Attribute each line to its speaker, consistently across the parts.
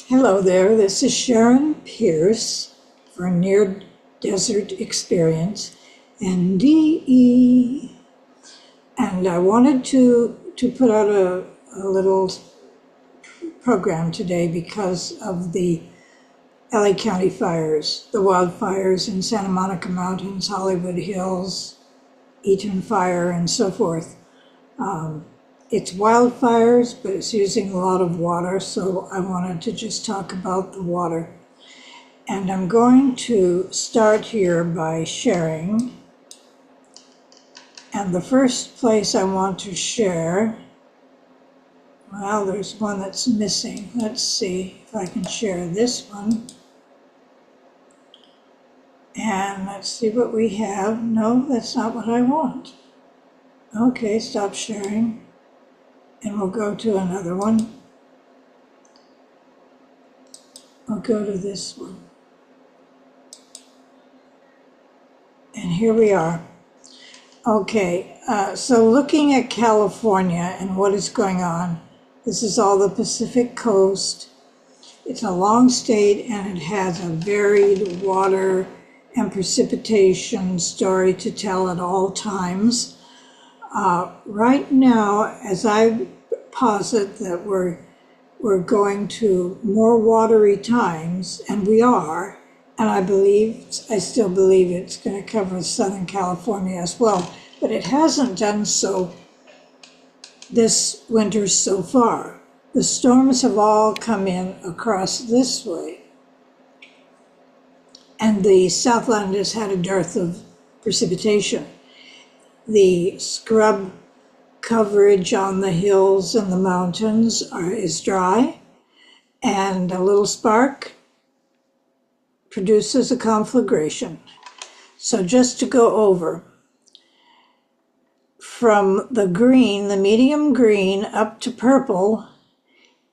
Speaker 1: Hello there, this is Sharon Pierce for Near Desert Experience, NDE. And I wanted to put out a little program today because of the LA County fires, the wildfires in Santa Monica Mountains, Hollywood Hills, Eaton Fire, and so forth. It's wildfires, but it's using a lot of water, so I wanted to just talk about the water. And I'm going to start here by sharing. And the first place I want to share, well, there's one that's missing. Let's see if I can share this one. And let's see what we have. No, that's not what I want. Okay, stop sharing. And we'll go to another one. I'll go to this one. And here we are. Okay, so looking at California and what is going on, this is all the Pacific coast. It's a long state and it has a varied water and precipitation story to tell at all times. Right now, as I posit that we're going to more watery times, and we are, and I still believe it's going to cover Southern California as well, but it hasn't done so this winter so far. The storms have all come in across this way, and the Southland has had a dearth of precipitation. The scrub coverage on the hills and the mountains is dry, and a little spark produces a conflagration. So just to go over, from the green, the medium green, up to purple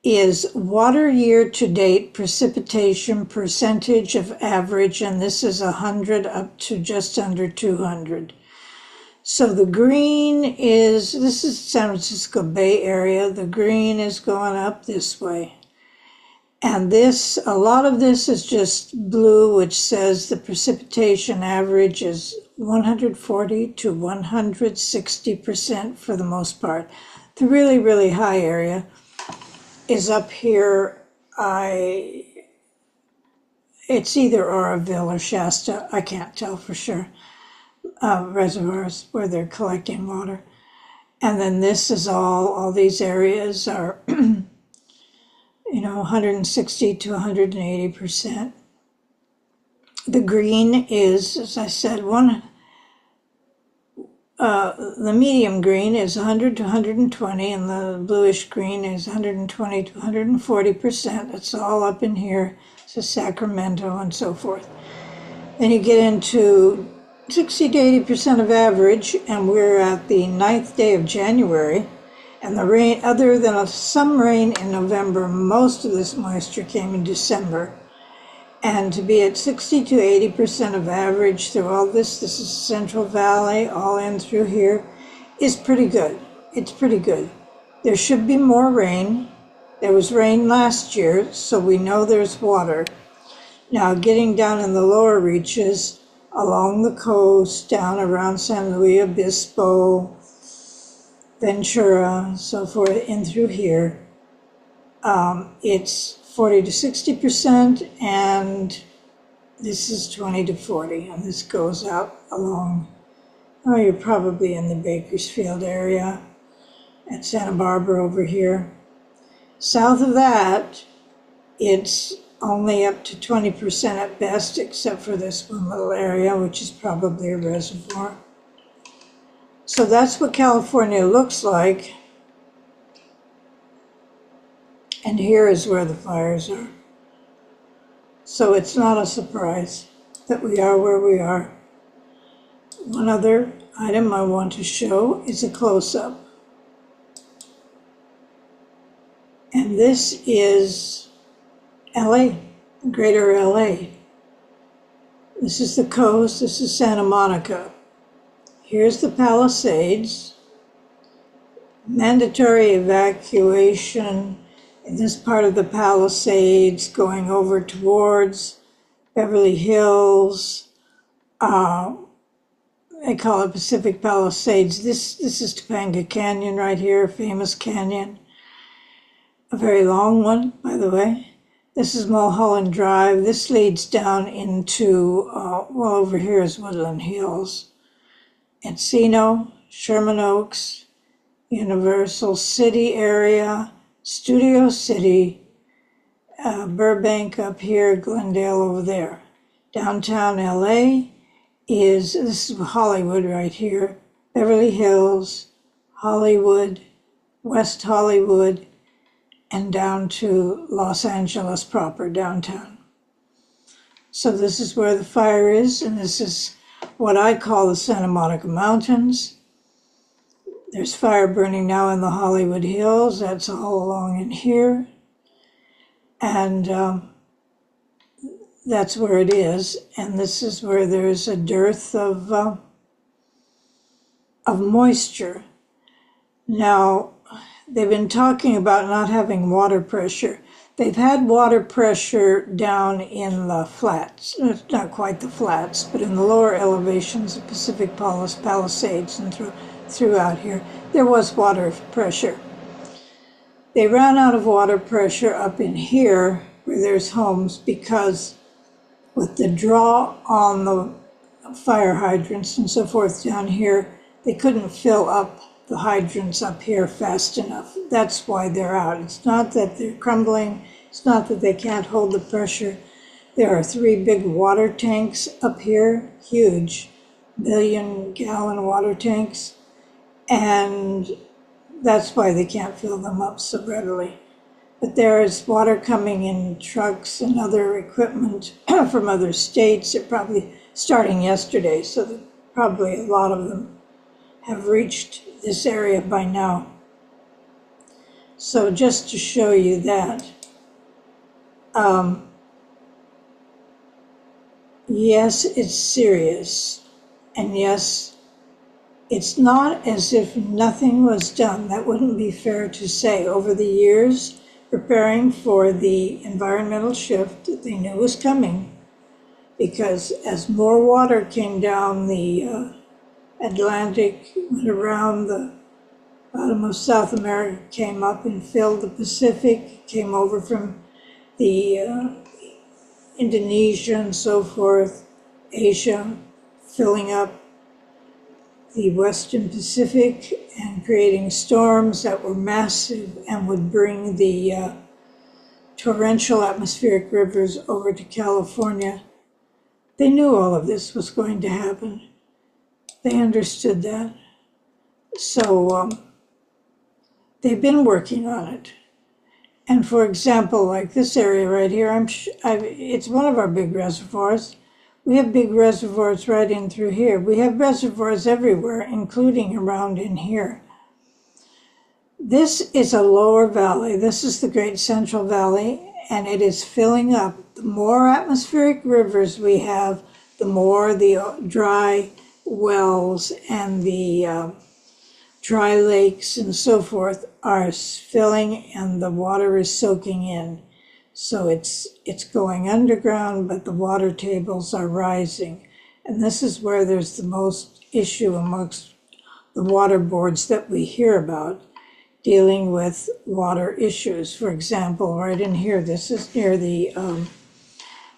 Speaker 1: is water year-to-date precipitation percentage of average, and this is 100 up to just under 200. So the green is, this is San Francisco Bay Area, the green is going up this way. And this, a lot of this is just blue, which says the precipitation average is 140 to 160% for the most part. The really, really high area is up here. It's either Oroville or Shasta, I can't tell for sure. Reservoirs where they're collecting water. And then this is all these areas are, 160 to 180%. The green is, as I said, the medium green is 100 to 120, and the bluish green is 120 to 140%. It's all up in here, so Sacramento and so forth. Then you get into 60 to 80% of average, and we're at the 9th day of January, and the rain, other than some rain in November, most of this moisture came in December. And to be at 60 to 80% of average through all this is Central Valley, all in through here, is pretty good. It's pretty good. There should be more rain. There was rain last year, so we know there's water. Now, getting down in the lower reaches, along the coast, down around San Luis Obispo, Ventura, so forth, in through here, it's 40 to 60%, and this is 20 to 40, and this goes out along, you're probably in the Bakersfield area, at Santa Barbara over here. South of that, it's only up to 20% at best, except for this one little area, which is probably a reservoir. So that's what California looks like. And here is where the fires are. So it's not a surprise that we are where we are. One other item I want to show is a close-up. And this is LA, greater LA. This is the coast, this is Santa Monica. Here's the Palisades. Mandatory evacuation in this part of the Palisades, going over towards Beverly Hills. They call it Pacific Palisades. This is Topanga Canyon right here, a famous canyon. A very long one, by the way. This is Mulholland Drive. This leads down into, well, over here is Woodland Hills. Encino, Sherman Oaks, Universal City area, Studio City, Burbank up here, Glendale over there. Downtown LA this is Hollywood right here, Beverly Hills, Hollywood, West Hollywood, and down to Los Angeles proper, downtown. So this is where the fire is, and this is what I call the Santa Monica Mountains. There's fire burning now in the Hollywood Hills. That's all along in here. And that's where it is. And this is where there's a dearth of moisture. Now, they've been talking about not having water pressure. They've had water pressure down in the flats, not quite the flats, but in the lower elevations of Pacific Palisades and throughout here. There was water pressure. They ran out of water pressure up in here where there's homes because with the draw on the fire hydrants and so forth down here, they couldn't fill up the hydrants up here fast enough. That's why they're out. It's not that they're crumbling. It's not that they can't hold the pressure. There are 3 big water tanks up here, huge, 1-million-gallon water tanks, and that's why they can't fill them up so readily. But there is water coming in trucks and other equipment from other states. They're probably starting yesterday, so probably a lot of them have reached this area by now. So just to show you that, yes, it's serious, and yes, it's not as if nothing was done. That wouldn't be fair to say. Over the years, preparing for the environmental shift that they knew was coming, because as more water came down the Atlantic, went around the bottom of South America, came up and filled the Pacific, came over from the Indonesia and so forth, Asia, filling up the Western Pacific and creating storms that were massive and would bring the torrential atmospheric rivers over to California. They knew all of this was going to happen. They understood that. So they've been working on it. And for example, like this area right here, it's one of our big reservoirs. We have big reservoirs right in through here. We have reservoirs everywhere, including around in here. This is a lower valley. This is the Great Central Valley, and it is filling up. The more atmospheric rivers we have, the more the dry wells and the dry lakes and so forth are filling, and the water is soaking in. So it's going underground, but the water tables are rising. And this is where there's the most issue amongst the water boards that we hear about, dealing with water issues. For example, right in here, this is near the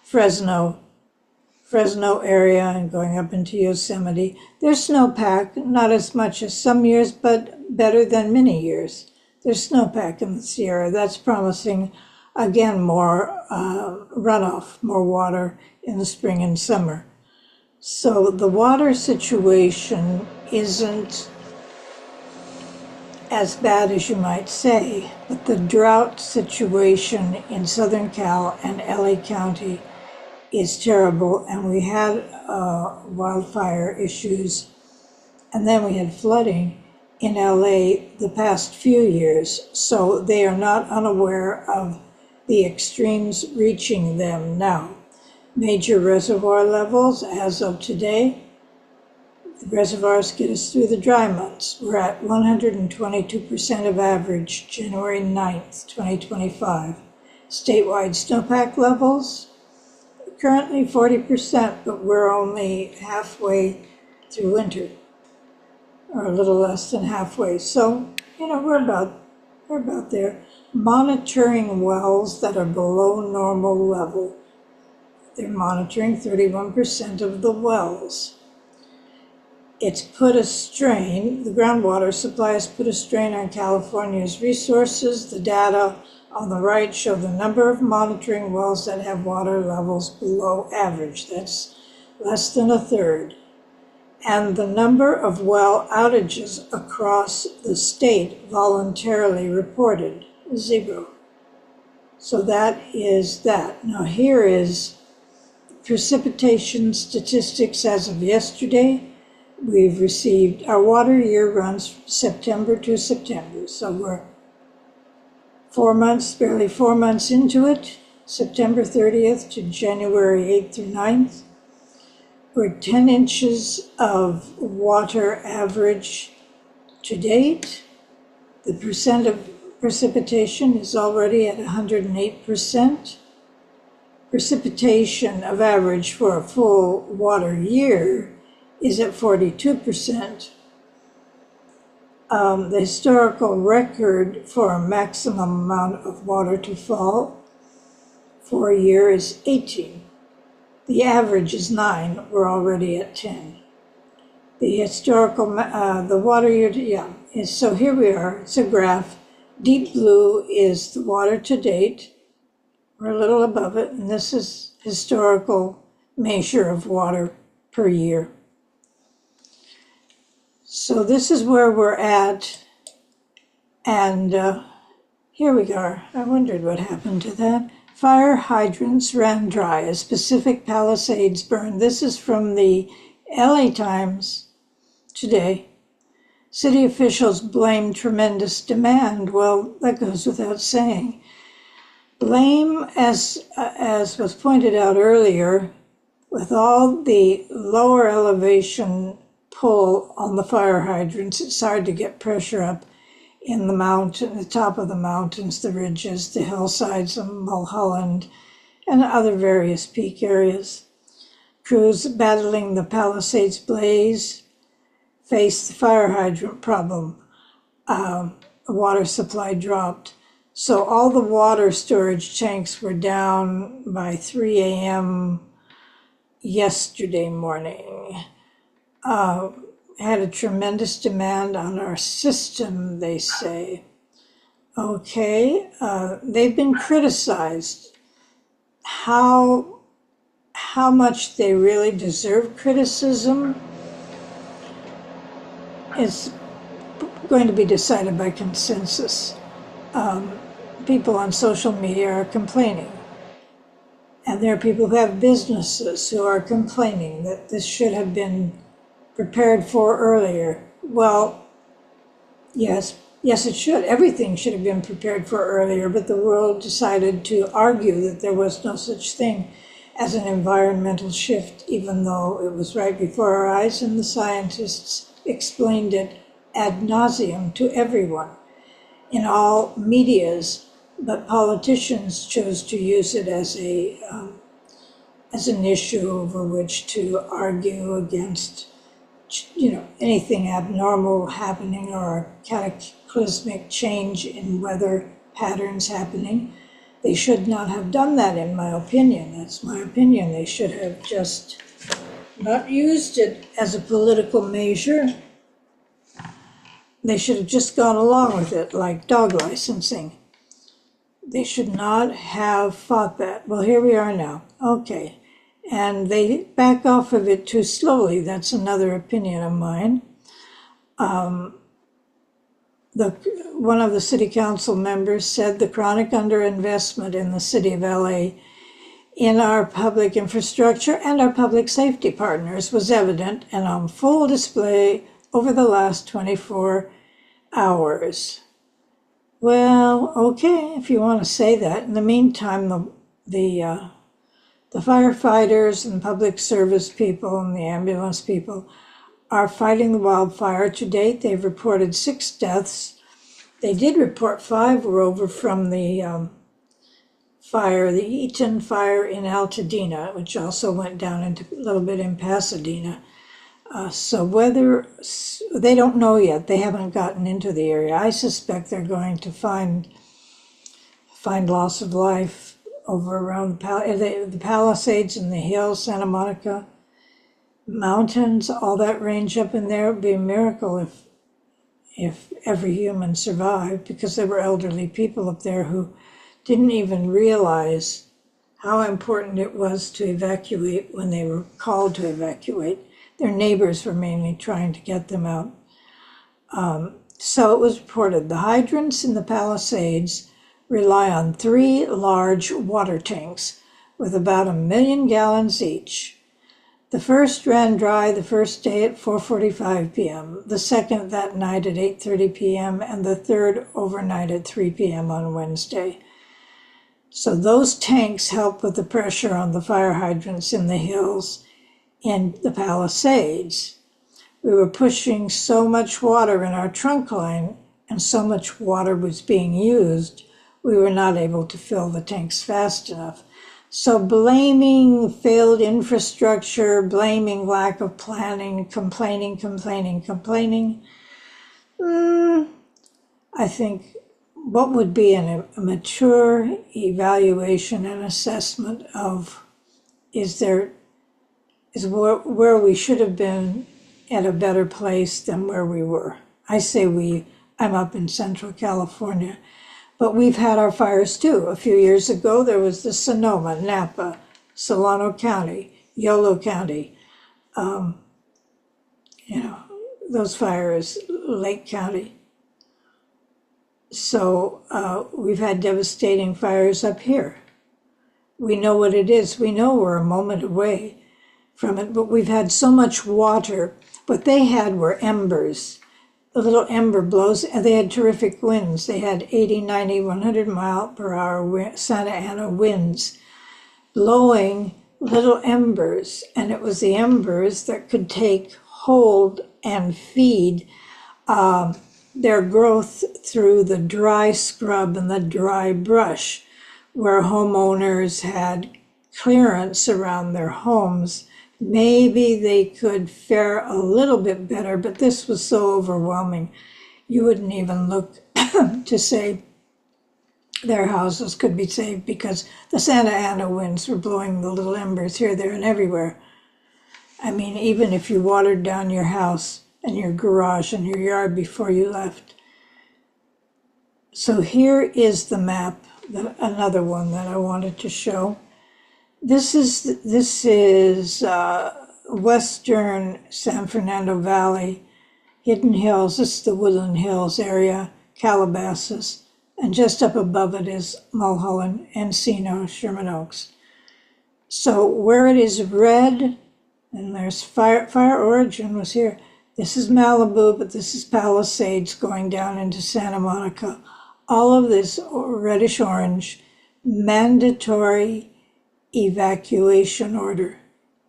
Speaker 1: Fresno area and going up into Yosemite. There's snowpack, not as much as some years, but better than many years. There's snowpack in the Sierra. That's promising, again, more runoff, more water in the spring and summer. So the water situation isn't as bad as you might say, but the drought situation in Southern Cal and LA County is terrible, and we had wildfire issues, and then we had flooding in LA the past few years, so they are not unaware of the extremes reaching them now. Major reservoir levels as of today, The reservoirs get us through the dry months. We're at 122% of average, January 9th, 2025. Statewide snowpack levels, currently 40%, but we're only halfway through winter, or a little less than halfway. So, we're about there. Monitoring wells that are below normal level. They're monitoring 31% of the wells. It's put a strain, the groundwater supply has put a strain on California's resources. The data on the right show the number of monitoring wells that have water levels below average. That's less than a third. And the number of well outages across the state voluntarily reported, 0. So that is that. Now here is precipitation statistics as of yesterday. We've received, our water year runs September to September, so we're 4 months, barely 4 months into it, September 30th to January 8th through 9th. We're 10 inches of water average to date. The percent of precipitation is already at 108%. Precipitation of average for a full water year is at 42%. The historical record for a maximum amount of water to fall for a year is 18. The average is 9. We're already at 10. The historical, the water year, so here we are. It's a graph. Deep blue is the water to date. We're a little above it, and this is historical measure of water per year. So this is where we're at, and here we are. I wondered what happened to that. Fire hydrants ran dry as Pacific Palisades burned. This is from the LA Times today. City officials blame tremendous demand. Well, that goes without saying. Blame, as was pointed out earlier, with all the lower elevation pull on the fire hydrants, it's hard to get pressure up in the mountain, the top of the mountains, the ridges, the hillsides of Mulholland, and other various peak areas. Crews battling the Palisades blaze faced the fire hydrant problem. Water supply dropped. So all the water storage tanks were down by 3 a.m. yesterday morning. Had a tremendous demand on our system, they say. Okay, they've been criticized. How much they really deserve criticism is going to be decided by consensus. People on social media are complaining. And there are people who have businesses who are complaining that this should have been prepared for earlier. Well, yes, it should. Everything should have been prepared for earlier, but the world decided to argue that there was no such thing as an environmental shift, even though it was right before our eyes, and the scientists explained it ad nauseum to everyone in all medias, but politicians chose to use it as an issue over which to argue against anything abnormal happening or a cataclysmic change in weather patterns happening. They should not have done that, in my opinion. That's my opinion. They should have just not used it as a political measure. They should have just gone along with it, like dog licensing. They should not have fought that. Well, here we are now. Okay. And they back off of it too slowly. That's another opinion of mine. One of the city council members said the chronic underinvestment in the city of LA in our public infrastructure and our public safety partners was evident and on full display over the last 24 hours. Well, okay, if you want to say that. In the meantime, the firefighters and public service people and the ambulance people are fighting the wildfire. To date, they've reported 6 deaths. They did report 5 were over from the fire, the Eaton fire in Altadena, which also went down into a little bit in Pasadena. So whether, they don't know yet. They haven't gotten into the area. I suspect they're going to find loss of life over around the Palisades and the hills, Santa Monica mountains, all that range up in there. It would be a miracle if every human survived, because there were elderly people up there who didn't even realize how important it was to evacuate when they were called to evacuate. Their neighbors were mainly trying to get them out. So it was reported the hydrants in the Palisades rely on 3 large water tanks with about 1 million gallons each. The first ran dry the first day at 4:45 p.m., the second that night at 8:30 p.m., and the third overnight at 3 p.m. on Wednesday. So those tanks help with the pressure on the fire hydrants in the hills in the Palisades. We were pushing so much water in our trunk line, and so much water was being used, we were not able to fill the tanks fast enough. So blaming failed infrastructure, blaming lack of planning, complaining. I think what would be a mature evaluation and assessment of is where we should have been at a better place than where we were. I say I'm up in Central California, but we've had our fires too. A few years ago, there was the Sonoma, Napa, Solano County, Yolo County, those fires, Lake County. So we've had devastating fires up here. We know what it is. We know we're a moment away from it, but we've had so much water. What they had were embers. A little ember blows, and they had terrific winds. They had 80, 90, 100 mile per hour Santa Ana winds blowing little embers, and it was the embers that could take hold and feed their growth through the dry scrub and the dry brush, where homeowners had clearance around their homes. Maybe they could fare a little bit better, but this was so overwhelming. You wouldn't even look to say their houses could be saved, because the Santa Ana winds were blowing the little embers here, there, and everywhere. I mean, even if you watered down your house and your garage and your yard before you left. So here is the map, another one that I wanted to show. This is western San Fernando Valley, Hidden Hills. This is the Woodland Hills area, Calabasas, and just up above it is Mulholland, Encino, Sherman Oaks. So where it is red, and there's fire origin was here. This is Malibu, but this is Palisades going down into Santa Monica. All of this reddish orange, mandatory evacuation order.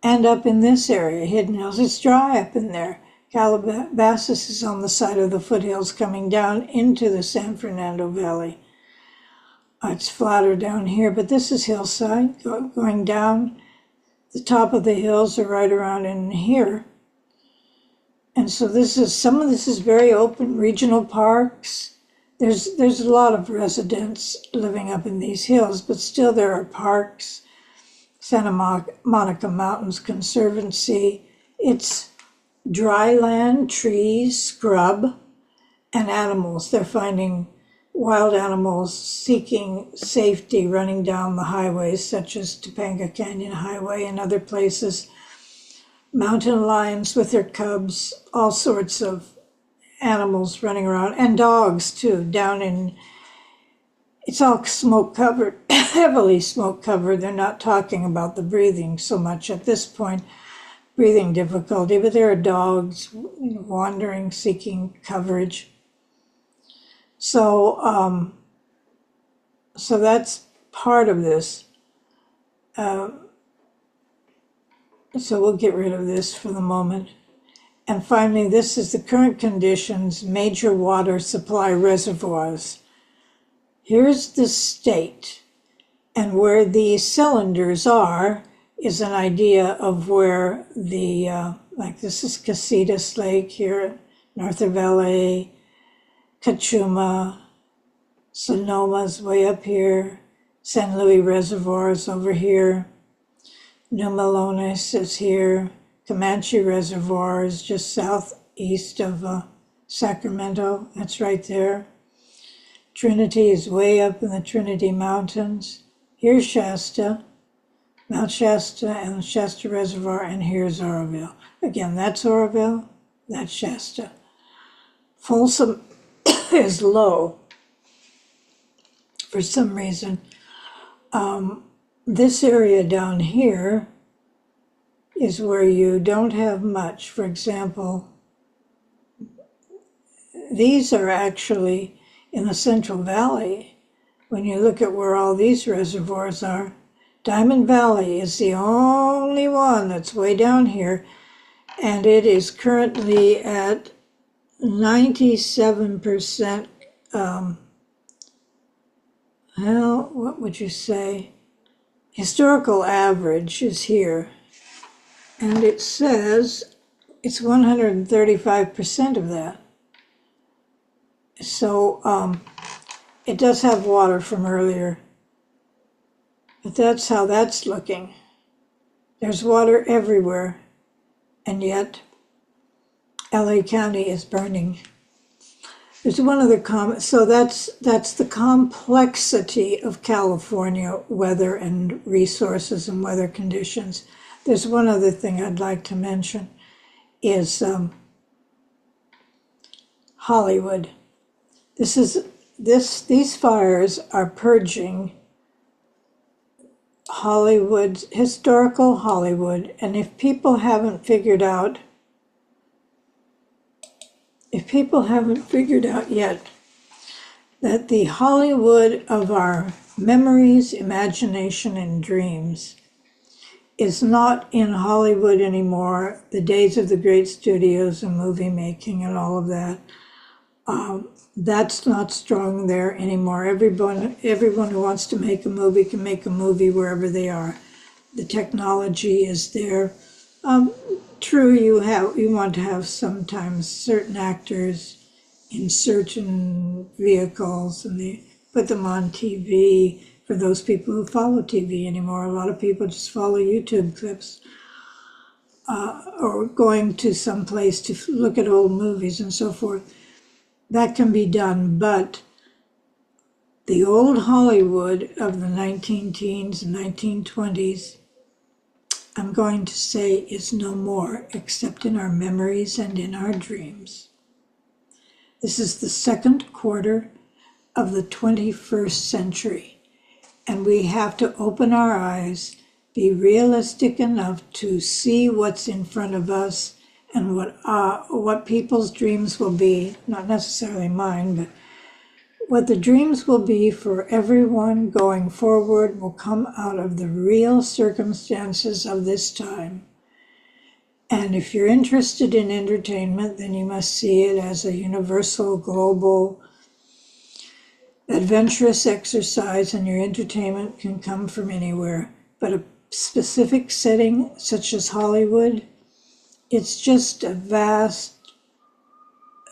Speaker 1: And up in this area, Hidden Hills, it's dry up in there. Calabasas is on the side of the foothills coming down into the San Fernando Valley. It's flatter down here, but this is hillside going down. The top of the hills are right around in here. And so some of this is very open, regional parks. There's a lot of residents living up in these hills, but still there are parks. Santa Monica Mountains Conservancy. It's dry land, trees, scrub, and animals. They're finding wild animals seeking safety running down the highways, such as Topanga Canyon Highway and other places. Mountain lions with their cubs, all sorts of animals running around, and dogs too, down in, it's all smoke covered, heavily smoke covered. They're not talking about the breathing so much at this point, breathing difficulty, but there are dogs wandering, seeking coverage. So, so that's part of this. So we'll get rid of this for the moment. And finally, this is the current conditions, major water supply reservoirs. Here's the state, and where these cylinders are is an idea of where the, like this is Casitas Lake here, north of LA, Cachuma, Sonoma's way up here, San Luis Reservoir's over here, New Melones is here, Comanche Reservoir is just southeast of Sacramento, that's right there. Trinity is way up in the Trinity Mountains. Here's Shasta, Mount Shasta and Shasta Reservoir, and here's Oroville. Again, that's Oroville, that's Shasta. Folsom is low for some reason. This area down here is where you don't have much. For example, these are actually in the Central Valley. When you look at where all these reservoirs are, Diamond Valley is the only one that's way down here, and it is currently at 97%, well, what would you say? Historical average is here, and it says it's 135% of that. So it does have water from earlier, but that's how that's looking. There's water everywhere, and yet LA County is burning. There's one other comment. So that's the complexity of California weather and resources and weather conditions. There's one other thing I'd like to mention is Hollywood. These fires are purging Hollywood's historical Hollywood, and if people haven't figured out yet that the Hollywood of our memories, imagination, and dreams is not in Hollywood anymore, the days of the great studios and movie making and all of that, that's not strong there anymore. Everyone who wants to make a movie can make a movie wherever they are. The technology is there. True, you want to have sometimes certain actors in certain vehicles, and they put them on TV for those people who follow TV anymore. A lot of people just follow YouTube clips or going to some place to look at old movies and so forth. That can be done, but the old Hollywood of the 19-teens and 1920s, I'm going to say, is no more, except in our memories and in our dreams. This is the second quarter of the 21st century, and we have to open our eyes, be realistic enough to see what's in front of us and what people's dreams will be, not necessarily mine, but what the dreams will be for everyone going forward will come out of the real circumstances of this time. And if you're interested in entertainment, then you must see it as a universal, global, adventurous exercise, and your entertainment can come from anywhere. But a specific setting, such as Hollywood, it's just a vast,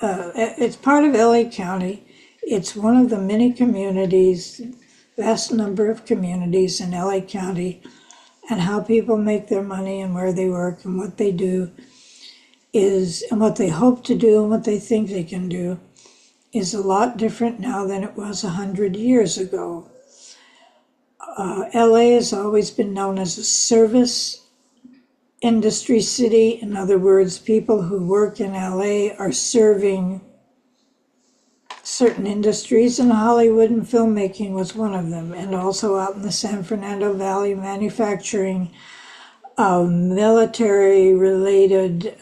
Speaker 1: it's part of LA County. It's one of the many communities, vast number of communities in LA County, and how people make their money and where they work and what they do is, and what they hope to do and what they think they can do is a lot different now than it was 100 years ago. LA has always been known as a service industry city. In other words, people who work in LA are serving certain industries, and Hollywood and filmmaking was one of them, and also out in the San Fernando Valley, manufacturing, military-related,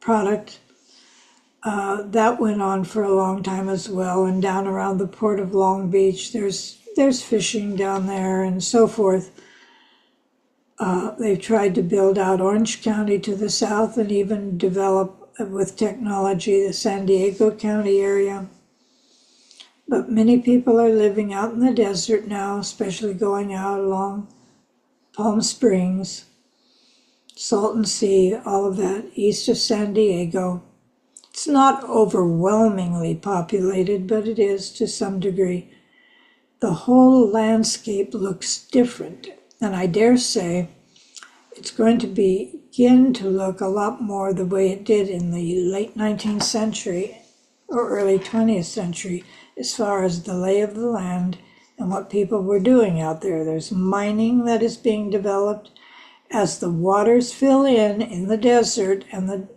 Speaker 1: product. That went on for a long time as well, and down around the Port of Long Beach, there's fishing down there and so forth. They've tried to build out Orange County to the south and even develop with technology the San Diego County area. But many people are living out in the desert now, especially going out along Palm Springs, Salton Sea, all of that, east of San Diego. It's not overwhelmingly populated, but it is to some degree. The whole landscape looks different, and I dare say it's going to begin to look a lot more the way it did in the late 19th century or early 20th century as far as the lay of the land and what people were doing out there. There's mining that is being developed. As the waters fill in the desert and the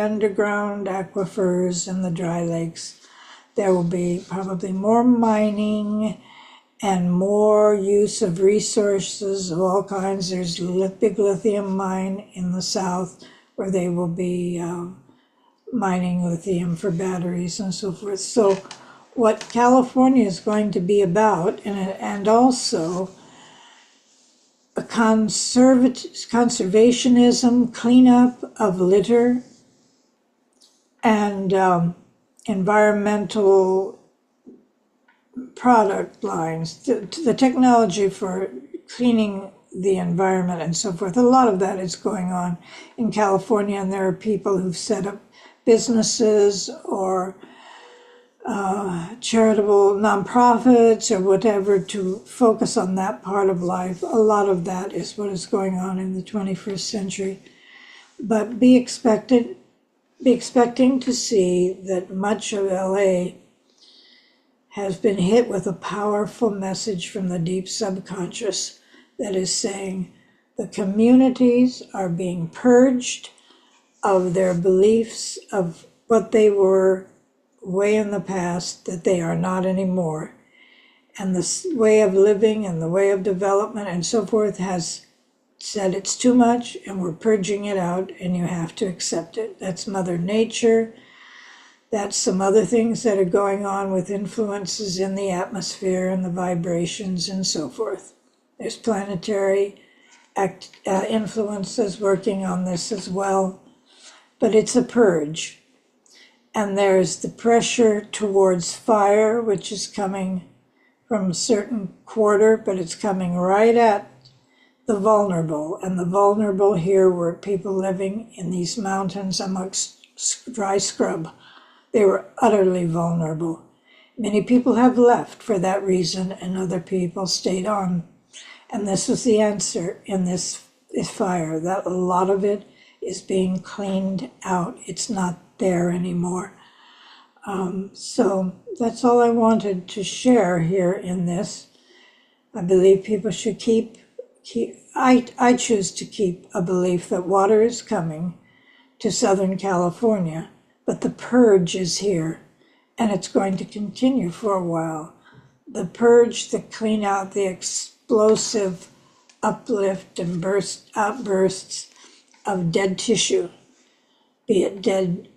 Speaker 1: underground aquifers and the dry lakes, there will be probably more mining and more use of resources of all kinds. There's a big lithium mine in the south where they will be mining lithium for batteries and so forth. So what California is going to be about, and also a conservationism, cleanup of litter, and environmental product lines, the technology for cleaning the environment and so forth. A lot of that is going on in California, and there are people who've set up businesses or charitable nonprofits or whatever to focus on that part of life. A lot of that is what is going on in the 21st century. But be expecting to see that much of LA has been hit with a powerful message from the deep subconscious that is saying the communities are being purged of their beliefs of what they were way in the past, that they are not anymore. And the way of living and the way of development and so forth has said it's too much and we're purging it out and you have to accept it. That's Mother Nature. That's some other things that are going on with influences in the atmosphere and the vibrations and so forth. There's planetary influences working on this as well. But it's a purge. And there's the pressure towards fire, which is coming from a certain quarter, but it's coming right at the vulnerable. And the vulnerable here were people living in these mountains amongst dry scrub. They were utterly vulnerable. Many people have left for that reason, and other people stayed on. And this is the answer in this fire, that a lot of it is being cleaned out. It's not there anymore. So that's all I wanted to share here in this. I believe people should I choose to keep a belief that water is coming to Southern California, but the purge is here, and it's going to continue for a while. The purge, the clean out, the explosive uplift and outbursts of dead tissue, be it dead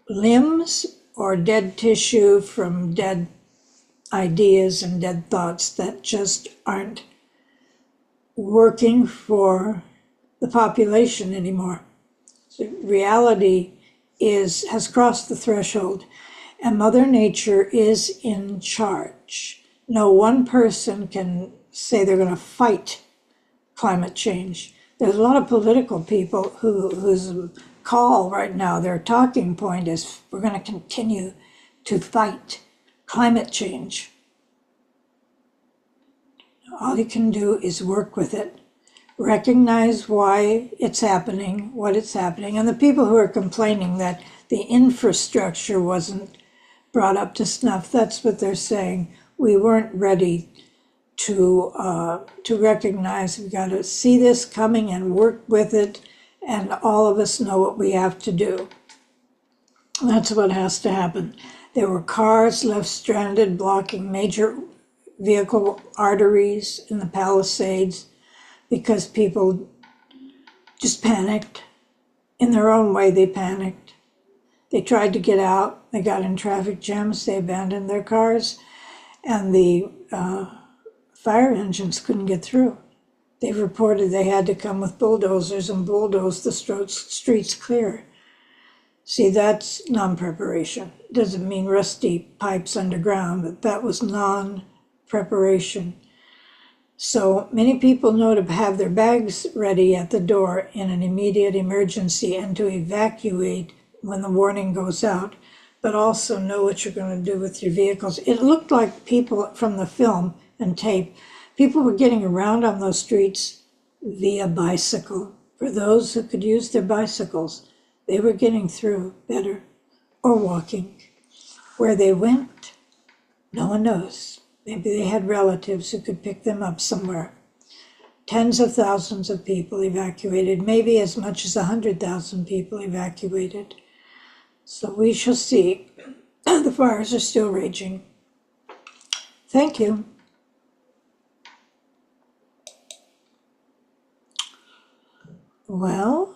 Speaker 1: limbs or dead tissue from dead ideas and dead thoughts that just aren't working for the population anymore. So reality has crossed the threshold, and Mother Nature is in charge. No one person can say they're going to fight climate change. There's a lot of political people whose call right now, their talking point is, we're going to continue to fight climate change. All you can do is work with it, recognize why it's happening, what it's happening, and the people who are complaining that the infrastructure wasn't brought up to snuff, that's what they're saying. We weren't ready to recognize. We've got to see this coming and work with it, and all of us know what we have to do. That's what has to happen. There were cars left stranded, blocking major vehicle arteries in the Palisades because people just panicked. In their own way, they panicked. They tried to get out. They got in traffic jams. They abandoned their cars, and the fire engines couldn't get through. They reported they had to come with bulldozers and bulldoze the streets clear. See, that's non-preparation. Doesn't mean rusty pipes underground, but that was non-preparation. So many people know to have their bags ready at the door in an immediate emergency and to evacuate when the warning goes out, but also know what you're going to do with your vehicles. It looked like people from the film and tape, people were getting around on those streets via bicycle. For those who could use their bicycles, they were getting through better, or walking. Where they went, no one knows. Maybe they had relatives who could pick them up somewhere. Tens of thousands of people evacuated, maybe as much as 100,000 people evacuated. So we shall see. The fires are still raging. Thank you. Well,